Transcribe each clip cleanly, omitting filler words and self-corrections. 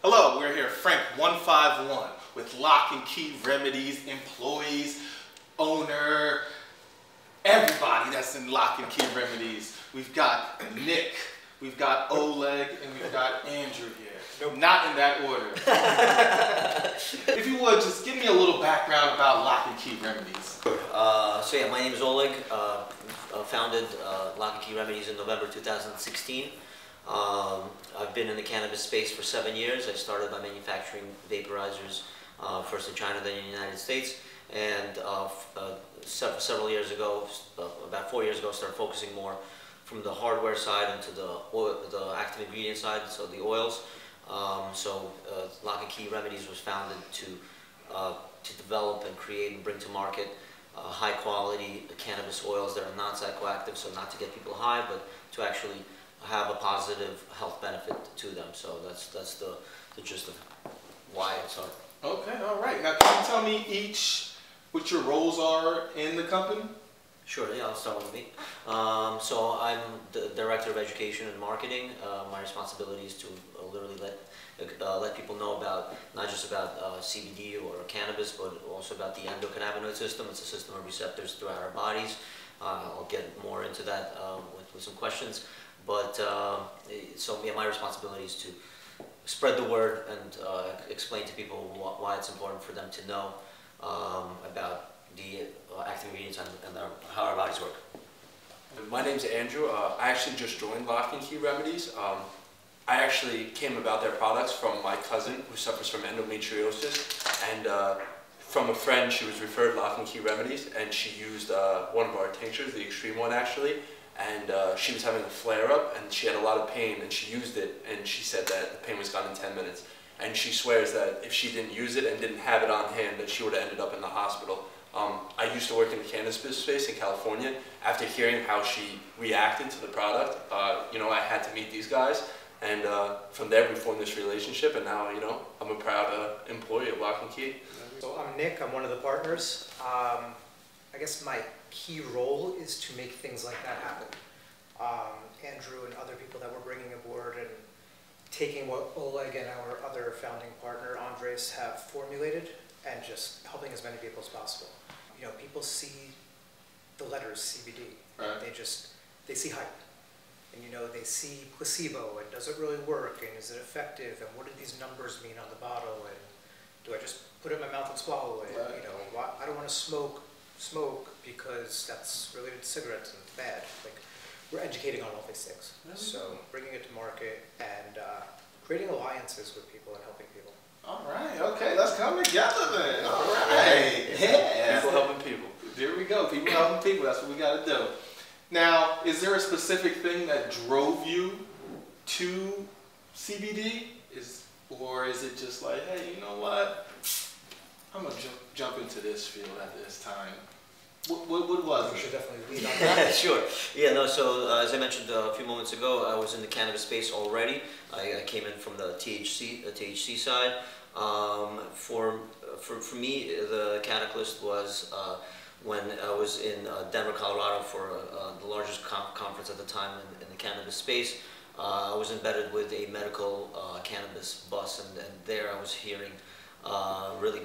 Hello, we're here, FRANK151, with Lock and Key Remedies, employees, owner, everybody that's in Lock and Key Remedies. We've got Nick, we've got Oleg, and we've got Andrew here. Nope. Not in that order. If you would, just give me a little background about Lock and Key Remedies. So yeah, my name is Oleg. Founded Lock and Key Remedies in November 2016. I've been in the cannabis space for 7 years. I started by manufacturing vaporizers, first in China, then in the United States. And several years ago, about 4 years ago, started focusing more from the hardware side into the active ingredient side, so the oils. Lock and Key Remedies was founded to develop and create and bring to market high quality cannabis oils that are non-psychoactive, so not to get people high, but to actually have a positive health benefit to them. So that's the gist of why it started. Okay, all right. Now can you tell me each what your roles are in the company? Sure, yeah, I'll start with me. So I'm the Director of Education and Marketing. My responsibility is to literally let people know about, not just about CBD or cannabis, but also about the endocannabinoid system. It's a system of receptors throughout our bodies. I'll get more into that with some questions. But so yeah, my responsibility is to spread the word and explain to people why it's important for them to know about the active ingredients and how our bodies work. My name's Andrew. I actually just joined Lock and Key Remedies. I actually came about their products from my cousin who suffers from endometriosis, and from a friend she was referred Lock and Key Remedies, and she used one of our tinctures, the extreme one actually, and she was having a flare-up and she had a lot of pain, and she used it and she said that the pain was gone in 10 minutes. And she swears that if she didn't use it and didn't have it on hand, that she would have ended up in the hospital. I used to work in the cannabis space in California. After hearing how she reacted to the product, you know, I had to meet these guys, and from there we formed this relationship, and now, you know, I'm a proud employee of Lock and Key. So I'm Nick, I'm one of the partners. I guess my key role is to make things like that happen. Andrew and other people that we're bringing aboard and taking what Oleg and our other founding partner, Andres, have formulated and just helping as many people as possible. You know, people see the letters CBD, right. They see hype. And you know, they see placebo and does it really work and is it effective and what do these numbers mean on the bottle and do I just put it in my mouth and swallow it? Right. You know, I don't want to smoke because that's related to cigarettes and it's bad. Like, we're educating on all these things. So bringing it to market and creating alliances with people and helping people. All right, okay, let's come together then. All right, yeah. People helping people. There we go, people helping people, that's what we gotta do. Now, is there a specific thing that drove you to CBD? Or is it just like, hey, you know what? I'm gonna jump into this field at this time. What was it? You should definitely lead on that. Sure. Yeah, no, so as I mentioned a few moments ago, I was in the cannabis space already. I came in from the THC side. For me, the catalyst was when I was in Denver, Colorado for the largest conference at the time in the cannabis space. I was embedded with a medical cannabis bus, and there I was hearing really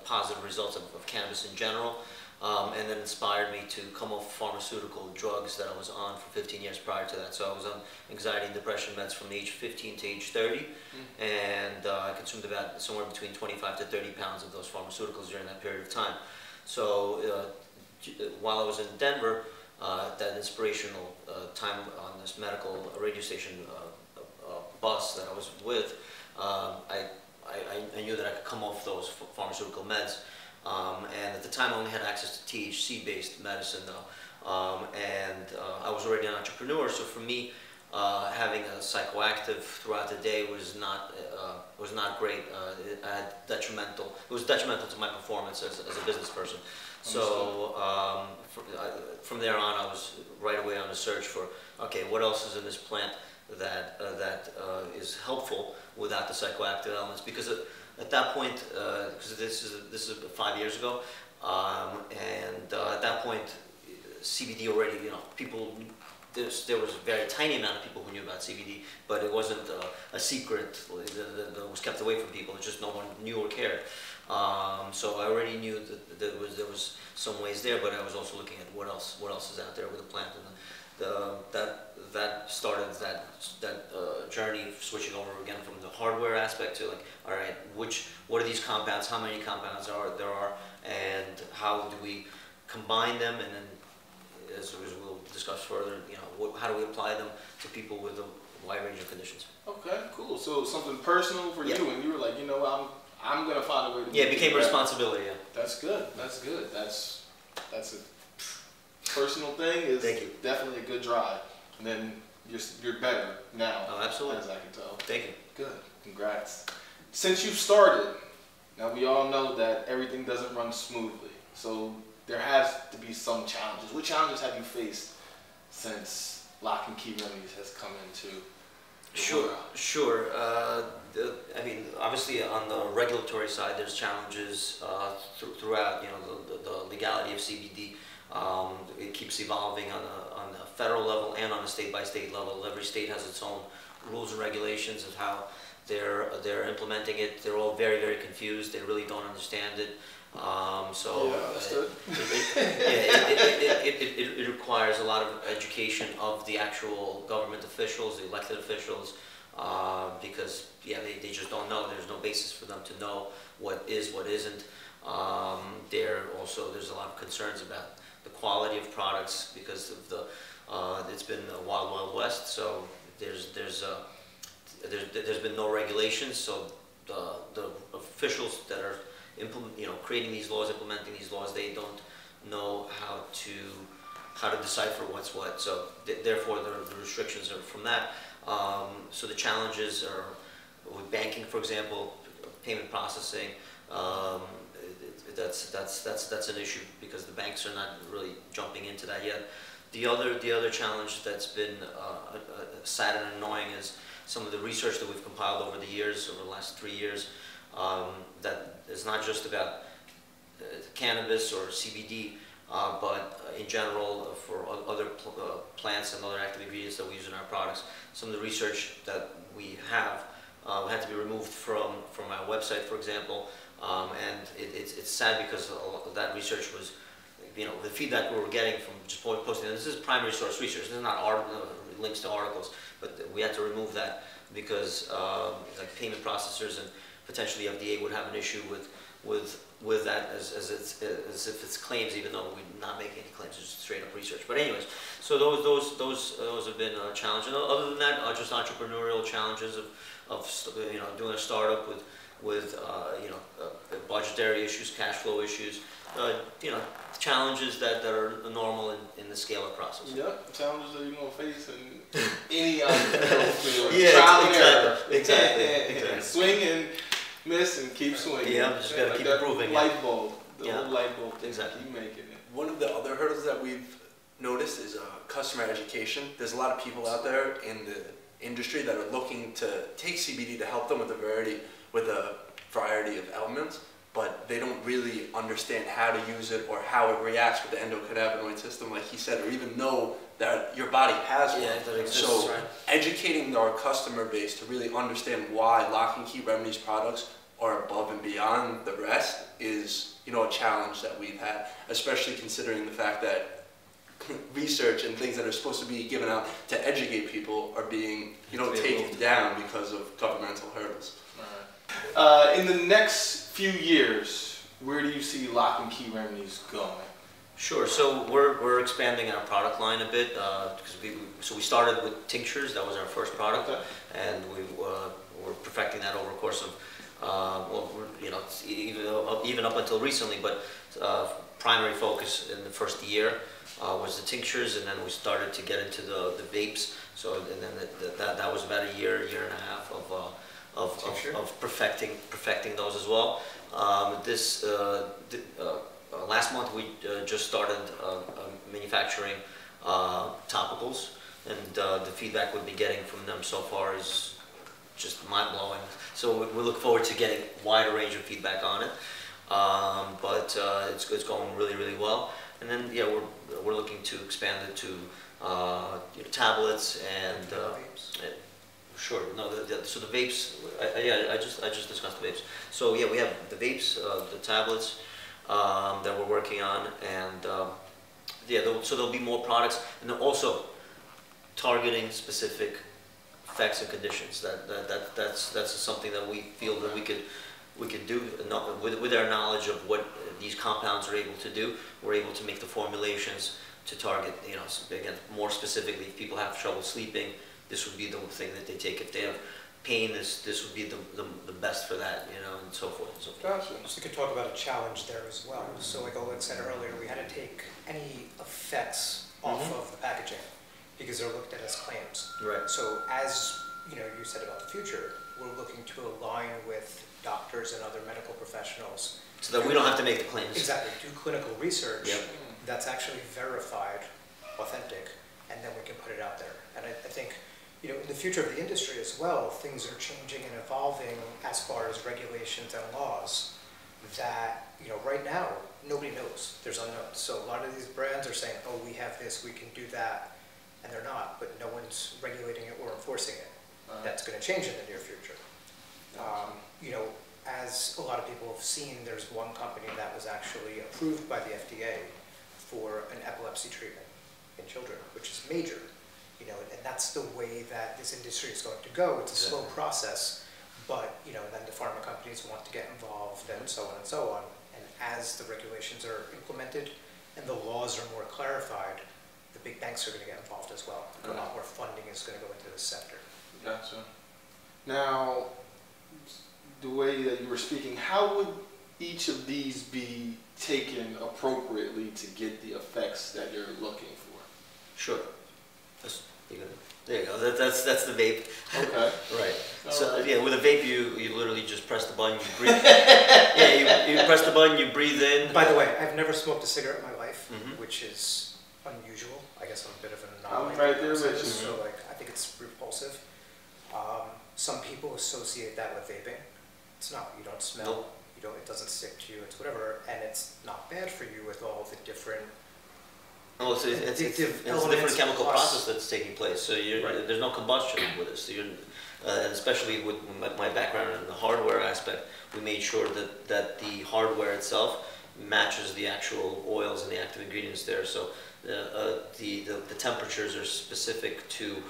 positive results of cannabis in general. And then inspired me to come off pharmaceutical drugs that I was on for 15 years prior to that. So I was on anxiety and depression meds from age 15 to age 30, and I consumed about somewhere between 25 to 30 pounds of those pharmaceuticals during that period of time. So while I was in Denver, that inspirational time on this medical radio station bus that I was with, I knew that I could come off those pharmaceutical meds. And at the time I only had access to THC-based medicine though, I was already an entrepreneur, so for me having a psychoactive throughout the day was not great. It was detrimental to my performance as a business person. So from there on I was right away on a search for, okay, what else is in this plant that is helpful without the psychoactive elements, because at that point, because this is 5 years ago, at that point, CBD already, you know, people there was a very tiny amount of people who knew about CBD, but it wasn't a secret that was kept away from people. It's just no one knew or cared. So I already knew that there was some ways there, but I was also looking at what else is out there with the plant, and that started that journey, switching over again from the hardware aspect to like, all right, what are these compounds? How many compounds there are, and how do we combine them, and then as we'll discuss further, you know, how do we apply them to people with a wide range of conditions. Okay, cool. So something personal for you, and you were like, you know, I'm gonna find a way to. Yeah, it became a responsibility. Yeah. That's good. That's good. That's a personal thing. Is Thank you. Definitely a good drive. And then you're better now. Oh, absolutely. As I can tell. Thank you. Good. Congrats. Since you've started, now we all know that everything doesn't run smoothly. So there has to be some challenges. What challenges have you faced since Lock and Key Remedies has come into the world? Sure. I mean, obviously on the regulatory side, there's challenges throughout. You know, the legality of CBD. It keeps evolving on a federal level and on a state-by-state level. Every state has its own rules and regulations of how they're implementing it. They're all very, very confused. They really don't understand it. It requires a lot of education of the actual government officials, the elected officials, because they just don't know. There's no basis for them to know what is, what isn't. There's a lot of concerns about the quality of products because of it's been a wild, wild west. So there's been no regulations. So the officials that are creating these laws, implementing these laws, they don't know how to decipher what's what. So therefore, the restrictions are from that. So the challenges are with banking, for example, payment processing. That's an issue because the banks are not really jumping into that yet. The other challenge that's been sad and annoying is some of the research that we've compiled over the years, over the last 3 years. That is not just about cannabis or CBD, but in general for other plants and other active ingredients that we use in our products. Some of the research that we have had to be removed from our website, for example, and it's sad because that research was, the feedback we were getting from just posting. This is primary source research. This is not links to articles, but we had to remove that because like payment processors and potentially FDA would have an issue with that as if it's claims, even though we're not making any claims. It's just straight up research. But anyways, so those have been a challenge. And other than that, just entrepreneurial challenges of doing a startup with budgetary issues, cash flow issues, challenges that are normal in the scale-up process. Yeah, challenges that you're gonna face in any entrepreneurial field. Yeah, trial and error. Exactly. Swing and miss and keep swinging. Yeah, I'm just gotta keep improving. Light bulb, the old light bulb thing. Exactly. Keep making it. One of the other hurdles that we've noticed is customer education. There's a lot of people out there in the industry that are looking to take CBD to help them with a variety of elements, but they don't really understand how to use it or how it reacts with the endocannabinoid system, like he said, or even know that your body has one. Yeah, that exists, so right. Educating our customer base to really understand why Lock and Key Remedies products are above and beyond the rest is, a challenge that we've had, especially considering the fact that research and things that are supposed to be given out to educate people are being, taken down because of governmental hurdles. In the next few years, where do you see Lock and Key Remedies going? Sure. So we're expanding our product line a bit because we started with tinctures. That was our first product, and we're perfecting that over the course of even up until recently. But primary focus in the first year was the tinctures, and then we started to get into the vapes. So and then that was about a year and a half of perfecting those as well. Last month we just started manufacturing topicals, and the feedback we've been getting from them so far is just mind-blowing. So we look forward to getting a wider range of feedback on it, but it's going really, really well. And then we're looking to expand it to tablets and Vapes. sure. No, so the vapes. Yeah, I just discussed the vapes. So yeah, we have the vapes, the tablets that we're working on, and yeah. So there'll be more products, and then also targeting specific effects and conditions. That's something that we feel that we could do with our knowledge of what these compounds are able to do. We're able to make the formulations to target, again, more specifically, if people have trouble sleeping, this would be the thing that they take. If they have pain, this would be the best for that, and so forth and so forth. Gotcha. So we could talk about a challenge there as well. So like Oleg said earlier, we had to take any effects off of the packaging because they're looked at as claims. Right. So as you said about the future, we're looking to align with doctors and other medical professionals. So that we don't have to make the claims. Exactly. Do clinical research Yep. that's actually verified, authentic, and then we can put it out there. And I think, in the future of the industry as well, things are changing and evolving as far as regulations and laws that, right now, nobody knows. There's unknowns. So a lot of these brands are saying, oh, we have this, we can do that, and they're not, but no one's regulating it or enforcing it. That's going to change in the near future. As a lot of people have seen, there's one company that was actually approved by the FDA for an epilepsy treatment in children, which is major, and that's the way that this industry is going to go. It's a slow process, but, then the pharma companies want to get involved and so on and so on. And as the regulations are implemented and the laws are more clarified, the big banks are going to get involved as well. A lot more funding is going to go into this sector. Gotcha. Now, the way that you were speaking, how would each of these be taken appropriately to get the effects that you're looking for? Sure. There you go. That's the vape. Okay. Right. All So right. yeah, with a vape, you literally just press the button, you breathe. Yeah, you press the button, you breathe in. By the way, I've never smoked a cigarette in my life, Mhm. which is unusual. I guess I'm a bit of an I'm anomaly. right there with you. So I think it's repulsive. Some people associate that with vaping. It's not. You don't smell. Nope. It doesn't stick to you. It's whatever, and it's not bad for you with all the different. Oh, it's a Addictive different elements chemical plus- process that's taking place. So there's no combustion with this. So and especially with my background in the hardware aspect, we made sure that the hardware itself matches the actual oils and the active ingredients there. So the temperatures are specific to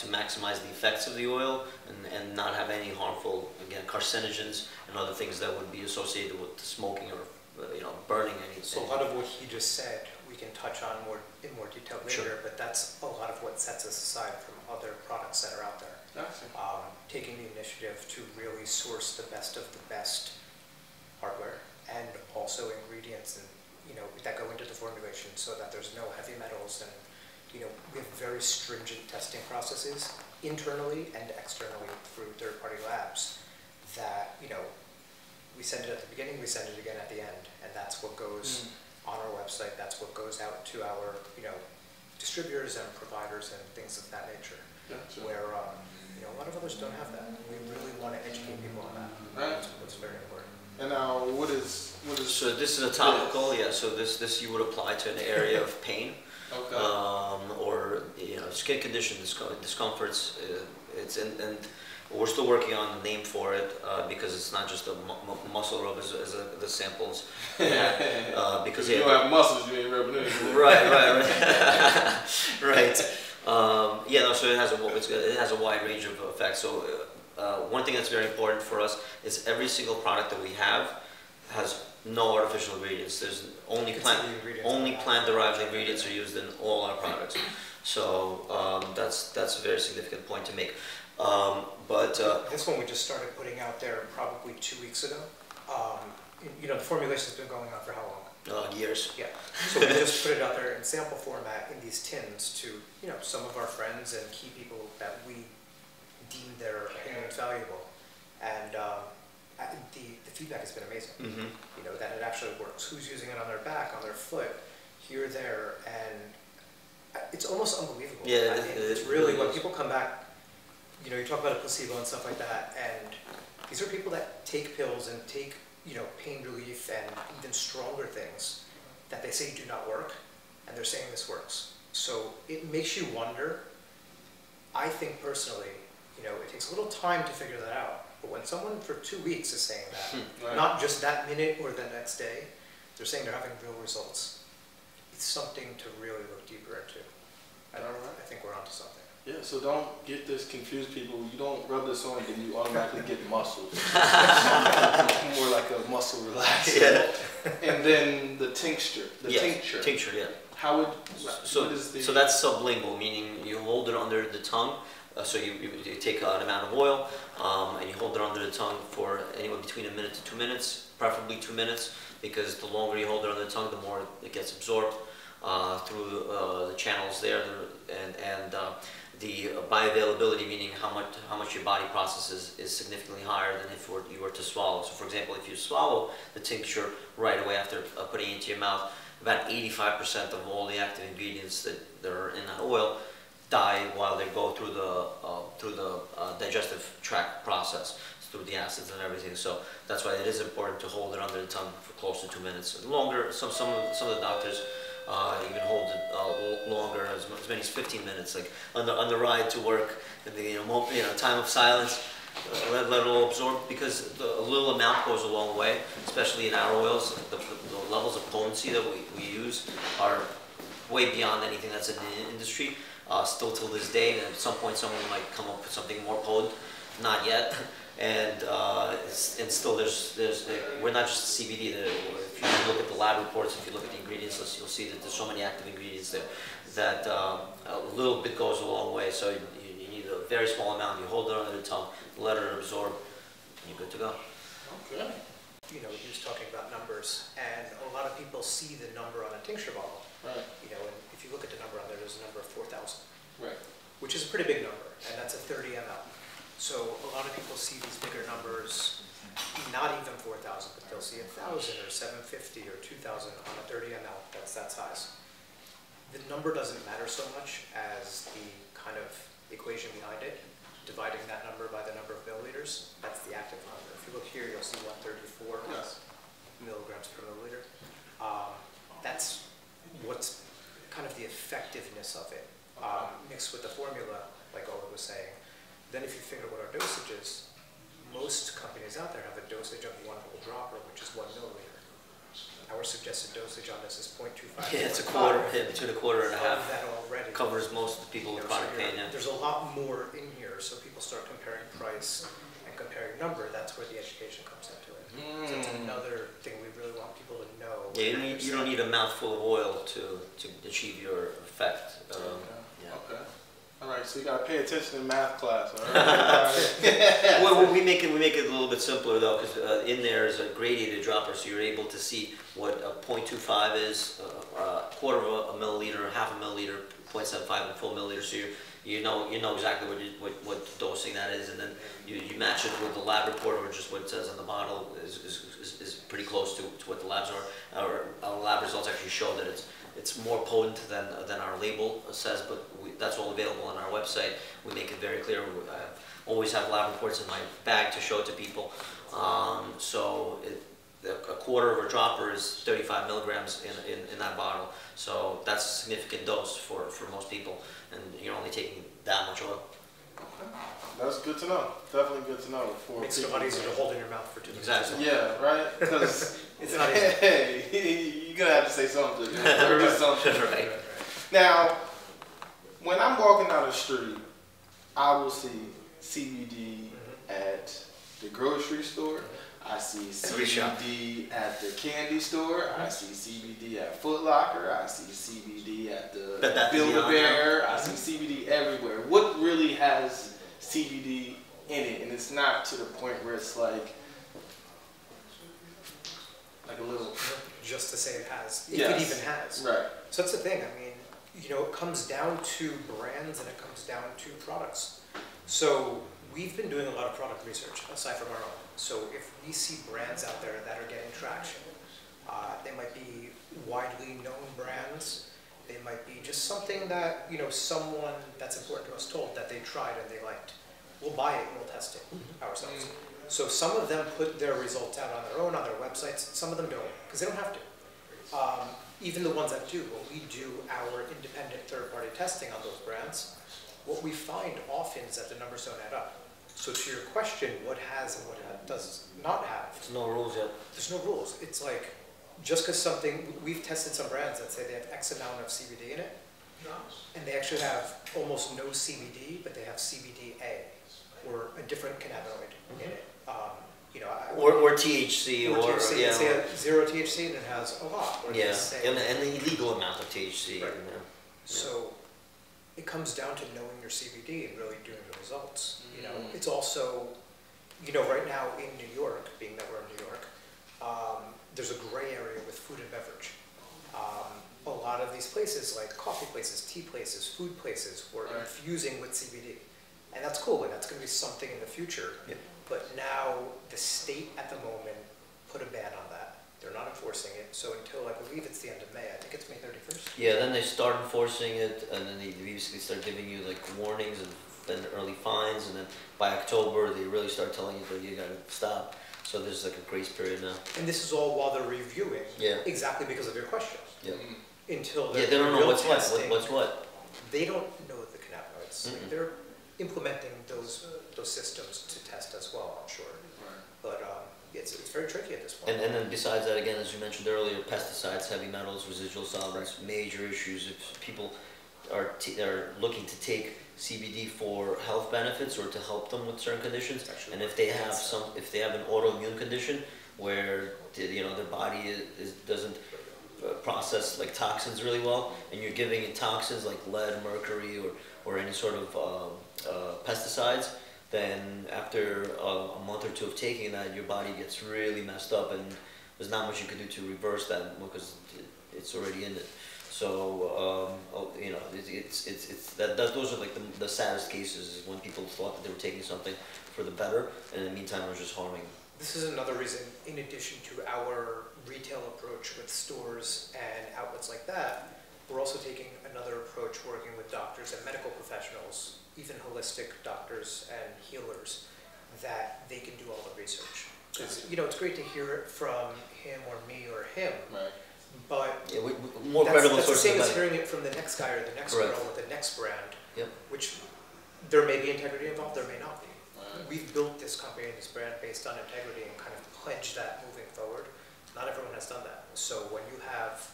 maximize the effects of the oil and not have any harmful, again, carcinogens and other things that would be associated with smoking or burning anything. So a lot of what he just said, we can touch on in more detail later. Sure. But that's a lot of what sets us aside from other products that are out there. Gotcha. Taking the initiative to really source the best of the best hardware and also ingredients and that go into the formulation so that there's no heavy metals and we have very stringent testing processes internally and externally through third-party labs that we send it at the beginning, we send it again at the end, and that's what goes on our website. That's what goes out to our distributors and providers and things of that nature. Gotcha. Where a lot of others don't have that. We really want to educate people on that. Right. That's what's very important. And now, what is? So this is a topical, yeah. So this you would apply to an area of pain, Okay. or skin condition discomforts. And we're still working on the name for it because it's not just a muscle rub as the samples. Because you don't have muscles, you ain't rubbing anything. Right. Right. So it has a wide range of effects. So one thing that's very important for us is every single product that we have has no artificial ingredients. There's only plant-derived ingredients are used in all our products. So that's a very significant point to make. This one we just started putting out there probably 2 weeks ago. The formulation's been going on for how long? Years. Yeah. So we just put it out there in sample format in these tins to some of our friends and key people that we deem their opinions valuable, and the feedback has been amazing. Mm-hmm. That it actually works. Who's using it on their back, on their foot, here, there, and it's almost unbelievable. Yeah, it's really when people come back. You talk about a placebo and stuff like that, and these are people that take pills and take pain relief and even stronger things that they say do not work, and they're saying this works. So it makes you wonder. I think personally, it takes a little time to figure that out. But when someone for 2 weeks is saying that, Right. not just that minute or the next day, they're saying they're having real results. It's something to really look deeper into. I think we're onto something. Yeah, so don't get this confused, people. You don't rub this on and you automatically get muscles. More like a muscle relaxer. Yeah. And then the tincture. Tincture. Tincture, yeah. How would So that's sublingual, meaning you hold it under the tongue. So you take an amount of oil and you hold it under the tongue for anywhere between 1 minute to 2 minutes, preferably 2 minutes, because the longer you hold it under the tongue, the more it gets absorbed through the channels there, and the bioavailability, meaning how much your body processes, is significantly higher than if you were to swallow. So, for example, if you swallow the tincture right away after putting it into your mouth, about 85% of all the active ingredients that are in that oil die while they go through the digestive tract process, through the acids and everything. So that's why it is important to hold it under the tongue for close to 2 minutes. Longer, some of the doctors even hold it longer, as many as 15 minutes, like on the ride to work, in the time of silence. Let it all absorb, because a little amount goes a long way, especially in our oils. The levels of potency that we use are way beyond anything that's in the industry. Still till this day, and at some point someone might come up with something more potent, not yet. And still we're not just CBD. If you look at the lab reports, if you look at the ingredients list, you'll see that there's so many active ingredients there that a little bit goes a long way. So you need a very small amount. You hold it under the tongue, let it absorb, and you're good to go. Okay. He was talking about numbers, and a lot of people see the number on a tincture bottle. Right. And if you look at the number on there's a number of 4,000. Right. Which is a pretty big number, and that's a 30 ml. So a lot of people see these bigger numbers, not even 4,000, but they'll see 1,000 or 750 or 2,000 on a 30 ml. That's that size. The number doesn't matter so much as the kind of equation behind it, dividing that number by the number of milliliters. That's the active number. If you look here, you'll see 134 milligrams per milliliter. That's what's kind of the effectiveness of it, mixed with the formula, like Ola was saying. Then if you figure what our dosage is, most companies out there have a dosage of 1 whole dropper, which is 1 milliliter. Our suggested dosage on this is 0.25. Yeah, it's a quarter, between a quarter and a half. That already Covers most of the people with chronic pain. Yeah. There's a lot more in here, so people start comparing price and comparing number. That's where the education comes into it. So it's another thing we really want people to know. Yeah, you don't need a mouthful of oil to achieve your effect. Yeah. Okay. All right, so you gotta pay attention in math class. All right. Well, we make it a little bit simpler though, because in there is a gradiated dropper, so you're able to see what a 0.25 is, a quarter of a milliliter, half a milliliter, 0.75 and full milliliter. So you know exactly what dosing that is, and then you match it with the lab report, or just what it says on the bottle is pretty close to what the labs are. Our lab results actually show that it's more potent than our label says, but that's all available on our website. We make it very clear. I always have lab reports in my bag to show to people. So a quarter of a dropper is 35 milligrams in that bottle. So that's a significant dose for most people, and you're only taking that much oil. Okay. That's good to know. Definitely good to know. It makes it a lot easier to hold in your mouth for 2 minutes. Exactly. Yeah, right? Because it's not easy. Hey, you're going to have to say something. Or do something. Right. Now, when I'm walking down the street, I will see CBD at the grocery store. I see CBD at the candy store. I see CBD at Foot Locker. I see CBD at the Build-A-Bear. I see CBD everywhere. What really has CBD in it? And it's not to the point where it's like a little... Just to say it has. If yes. it even has. Right. So that's the thing. I mean, it comes down to brands and it comes down to products. So we've been doing a lot of product research aside from our own. So if we see brands out there that are getting traction, they might be widely known brands. They might be just something that, someone that's important to us told that they tried and they liked. We'll buy it and we'll test it ourselves. So some of them put their results out on their own, on their websites. Some of them don't, because they don't have to. even the ones that do, when we do our independent third-party testing on those brands, what we find often is that the numbers don't add up. So to your question, what has and what does not have? There's no rules yet. There's no rules. It's like, just because something, we've tested some brands that say they have X amount of CBD in it, and they actually have almost no CBD, but they have CBDA, or a different cannabinoid in it. You know, Or THC, or THC, yeah, they say zero THC and it has a lot. Or yeah, they say, and the illegal amount of THC. Right. Yeah. So it comes down to knowing your CBD and really doing the results. You know, it's also, you know, right now in New York, being that we're in New York, there's a gray area with food and beverage. A lot of these places, like coffee places, tea places, food places, were infusing with CBD. And that's cool, and that's going to be something in the future. Yeah. But now the state at the moment put a ban on that. They're not enforcing it. So until, I believe it's the end of May, I think it's May 31st. Yeah, then they start enforcing it, and then they basically start giving you like warnings and then early fines, and then by October they really start telling you that you gotta stop. So there's like a grace period now. And this is all while they're reviewing. Yeah. Exactly because of your question. Yeah. Until Yeah, they're they don't know real what's testing, what. They don't know the cannabinoids. Mm-mm. They're implementing those systems to test as well, I'm sure. But it's very tricky at this point. And then besides that, again, as you mentioned earlier, pesticides, heavy metals, residual solvents, major issues. If people are looking to take CBD for health benefits or to help them with certain conditions, and if they have an autoimmune condition where their body doesn't process like toxins really well, and you're giving it toxins like lead, mercury, or any sort of pesticides, then after a month or two of taking that, your body gets really messed up, and there's not much you can do to reverse that because it's already in it. So those are like the saddest cases, is when people thought that they were taking something for the better, and in the meantime it was just harming. This is another reason, in addition to our retail approach with stores and outlets like that, we're also taking another approach working with doctors and medical professionals, even holistic doctors and healers, that they can do all the research. Because, it's great to hear it from him or me or him, Right. but Yeah, more credible that's the sources. same as hearing it from the next guy or the next Correct. girl with the next brand, Yep. which there may be integrity involved, there may not be. Right. We've built this company and this brand based on integrity and kind of pledged that moving forward. Not everyone has done that. So when you have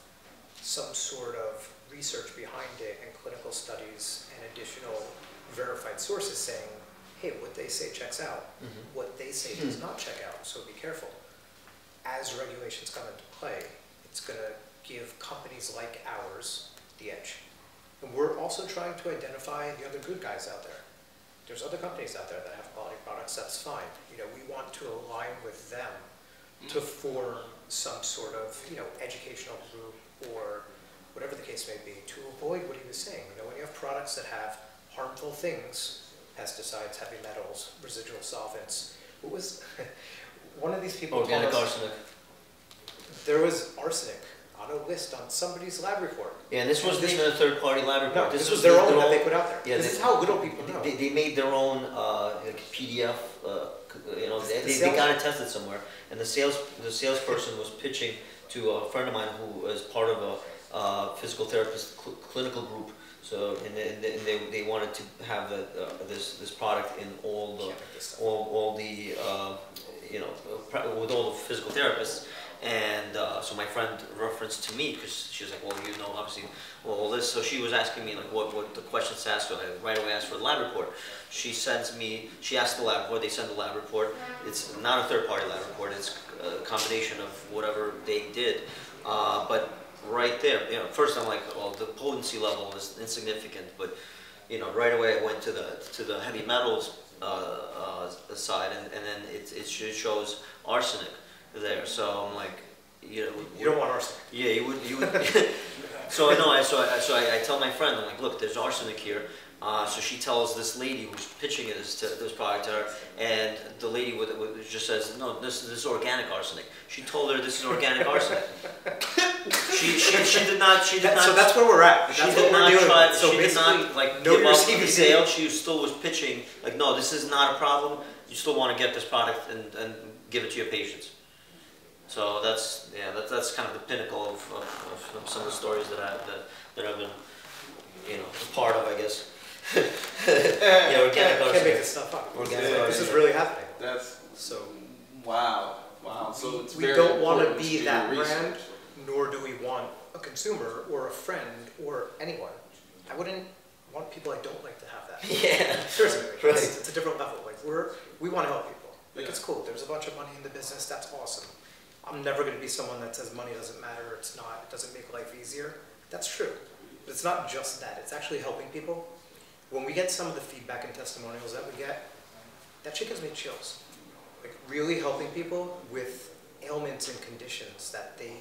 some sort of research behind it and clinical studies and additional verified sources saying, hey, what they say checks out, what they say does not check out, so be careful. As regulations come into play, it's going to give companies like ours the edge. And we're also trying to identify the other good guys out there. There's other companies out there that have quality products, that's fine. We want to align with them to form some sort of, educational group or whatever the case may be, to avoid what he was saying. When you have products that have harmful things, pesticides, heavy metals, residual solvents, what was, one of these people Organic told us, arsenic. there was arsenic on a list on somebody's lab report. Yeah, and this wasn't even a third-party lab report. No, this was their own that they put out there. Yeah, this is how little people know. They made their own PDF. They got it tested somewhere, and the salesperson was pitching to a friend of mine who is part of a physical therapist clinical group. So and they wanted to have this product in all the with all the physical therapists. And so my friend referenced to me because she was like, well, obviously, all this. So she was asking me like what the questions to ask. So I right away asked for the lab report. She asked the lab report. They send the lab report. It's not a third-party lab report. It's a combination of whatever they did. But right there, first I'm like, well, the potency level is insignificant. But right away I went to the heavy metals side, and then it shows arsenic there. So I'm like, you don't want arsenic. Yeah, you would. So I tell my friend, I'm like, look, there's arsenic here. So she tells this lady who's pitching this product to her, and the lady just says, no, this is organic arsenic. She told her this is organic arsenic. She did not. So that's where we're at. That's what we're dealing with. So she did not like give up the sale. She still was pitching like, no, this is not a problem. You still want to get this product and give it to your patients. So that's kind of the pinnacle of some of the stories that I've been, you know, a part of, I guess. Yeah, organic can't arts. make this stuff up. Organic This is really happening. That's So wow. So it's we very don't want to important be do that your brand, research. nor do we want a consumer or a friend or anyone. I wouldn't want people I don't like to have that. Yeah. Seriously, Right. it's a different level. Like we want to help people. Like Yeah. it's cool. There's a bunch of money in the business. That's awesome. I'm never going to be someone that says money doesn't matter. It's not. It doesn't make life easier. That's true. But it's not just that. It's actually helping people. When we get some of the feedback and testimonials that we get, that shit gives me chills. Like really helping people with ailments and conditions that they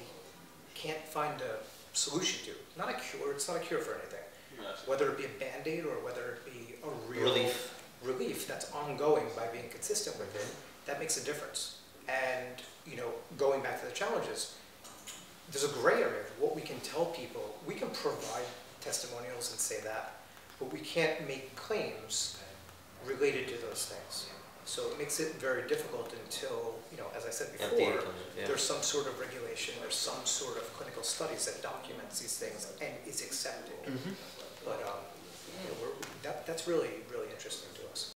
can't find a solution to. Not a cure. It's not a cure for anything. Yes. Whether it be a Band-Aid or whether it be a real relief that's ongoing by being consistent with it, that makes a difference. And, you know, going back to the challenges, there's a gray area of what we can tell people. We can provide testimonials and say that, but we can't make claims related to those things. So it makes it very difficult until, you know, as I said before, FDA comes in, yeah. there's some sort of regulation, there's some sort of clinical studies that documents these things and is accepted. But you know, that's really, really interesting to us.